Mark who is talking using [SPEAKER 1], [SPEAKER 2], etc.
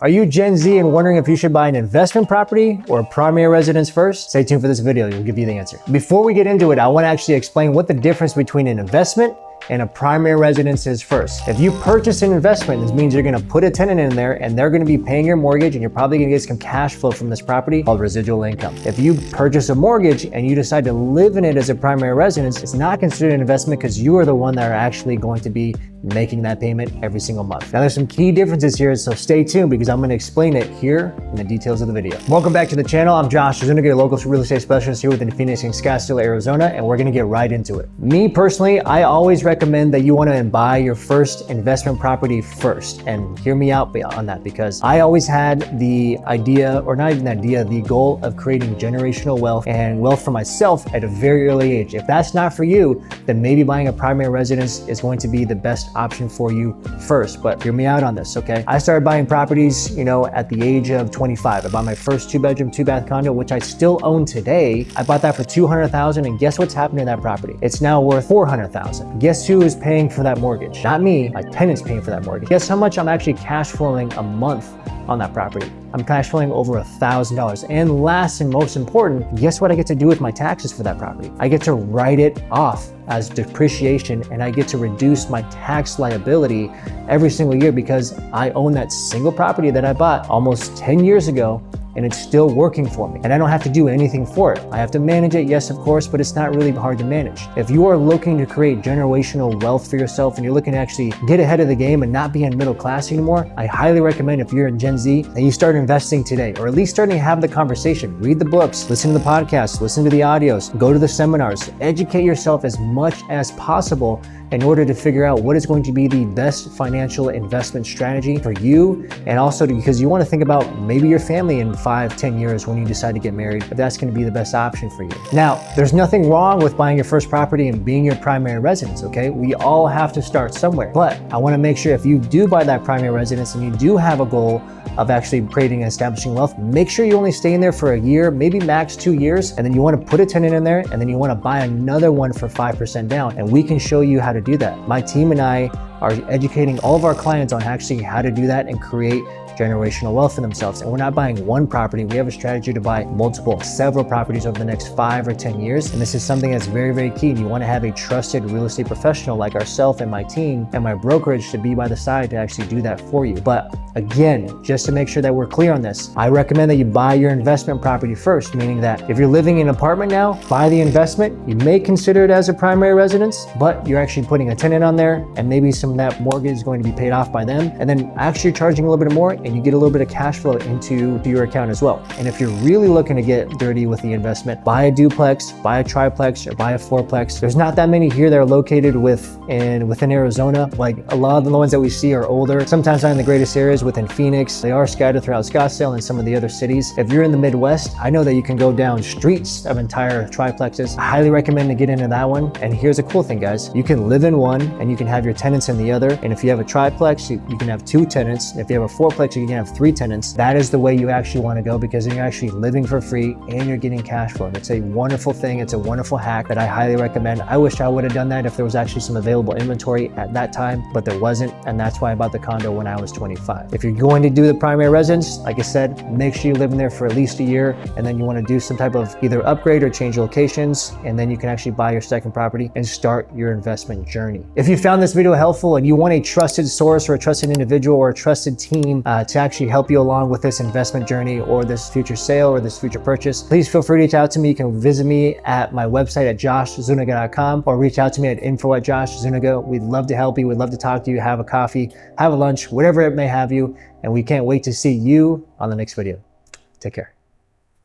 [SPEAKER 1] Are you Gen Z and wondering if you should buy an investment property or a primary residence first? Stay tuned for this video, it'll give you the answer. Before we get into it, I want to actually explain what the difference between an investment and a primary residence is first. If you purchase an investment, this means you're gonna put a tenant in there and they're gonna be paying your mortgage and you're probably gonna get some cash flow from this property called residual income. If you purchase a mortgage and you decide to live in it as a primary residence, it's not considered an investment because you are the one that are actually going to be making that payment every single month. Now there's some key differences here, so stay tuned because I'm gonna explain it here in the details of the video. Welcome back to the channel. I'm Josh, a local real estate specialist here within Phoenix and Scottsdale, Arizona, and we're gonna get right into it. Me personally, I always recommend that you wanna buy your first investment property first, and hear me out on that because I always had the idea, or not even the idea, the goal of creating generational wealth and wealth for myself at a very early age. If that's not for you, then maybe buying a primary residence is going to be the best option for you first, but hear me out on this, okay? I started buying properties, at the age of 25. I bought my first 2-bedroom, 2-bath condo, which I still own today. I bought that for $200,000, and guess what's happened to that property? It's now worth $400,000. Guess who is paying for that mortgage? Not me, my tenant's paying for that mortgage. Guess how much I'm actually cash flowing a month on that property? I'm cash flowing over $1,000. And last and most important, guess what I get to do with my taxes for that property? I get to write it off as depreciation, and I get to reduce my tax liability every single year because I own that single property that I bought almost 10 years ago, and it's still working for me. And I don't have to do anything for it. I have to manage it, yes, of course, but it's not really hard to manage. If you are looking to create generational wealth for yourself and you're looking to actually get ahead of the game and not be in middle class anymore, I highly recommend, if you're in Gen Z, that you start investing today, or at least starting to have the conversation. Read the books, listen to the podcasts, listen to the audios, go to the seminars, educate yourself as much as possible in order to figure out what is going to be the best financial investment strategy for you, and also because you want to think about maybe your family in 5-10 years when you decide to get married, if that's going to be the best option for you. Now, there's nothing wrong with buying your first property and being your primary residence, okay? We all have to start somewhere, but I want to make sure if you do buy that primary residence and you do have a goal of actually creating and establishing wealth, make sure you only stay in there for a year, maybe max 2 years, and then you want to put a tenant in there, and then you want to buy another one for 5% down, and we can show you how to do that. My team and I are educating all of our clients on actually how to do that and create generational wealth for themselves. And we're not buying one property. We have a strategy to buy several properties over the next 5 or 10 years. And this is something that's very, very key. And you want to have a trusted real estate professional like ourselves and my team and my brokerage to be by the side to actually do that for you. But again, just to make sure that we're clear on this, I recommend that you buy your investment property first, meaning that if you're living in an apartment now, buy the investment. You may consider it as a primary residence, but you're actually putting a tenant on there, and maybe some of that mortgage is going to be paid off by them. And then actually charging a little bit more, and you get a little bit of cash flow into your account as well. And if you're really looking to get dirty with the investment, buy a duplex, buy a triplex, or buy a fourplex. There's not that many here that are located within Arizona. Like, a lot of the ones that we see are older, sometimes not in the greatest areas within Phoenix. They are scattered throughout Scottsdale and some of the other cities. If you're in the Midwest, I know that you can go down streets of entire triplexes. I highly recommend to get into that one. And here's a cool thing, guys. You can live in one and you can have your tenants in the other. And if you have a triplex, you can have 2 tenants. And if you have a fourplex, you can have 3 tenants. That is the way you actually want to go, because then you're actually living for free and you're getting cash flow. It's a wonderful thing. It's a wonderful hack that I highly recommend. I wish I would have done that if there was actually some available inventory at that time, but there wasn't. And that's why I bought the condo when I was 25. If you're going to do the primary residence, like I said, make sure you live in there for at least a year, and then you want to do some type of either upgrade or change locations, and then you can actually buy your second property and start your investment journey. If you found this video helpful and you want a trusted source or a trusted individual or a trusted team to actually help you along with this investment journey or this future sale or this future purchase, please feel free to reach out to me. You can visit me at my website at joshzuniga.com or reach out to me at info@joshzuniga. We'd love to help you. We'd love to talk to you, have a coffee, have a lunch, whatever it may have you. And we can't wait to see you on the next video. Take care.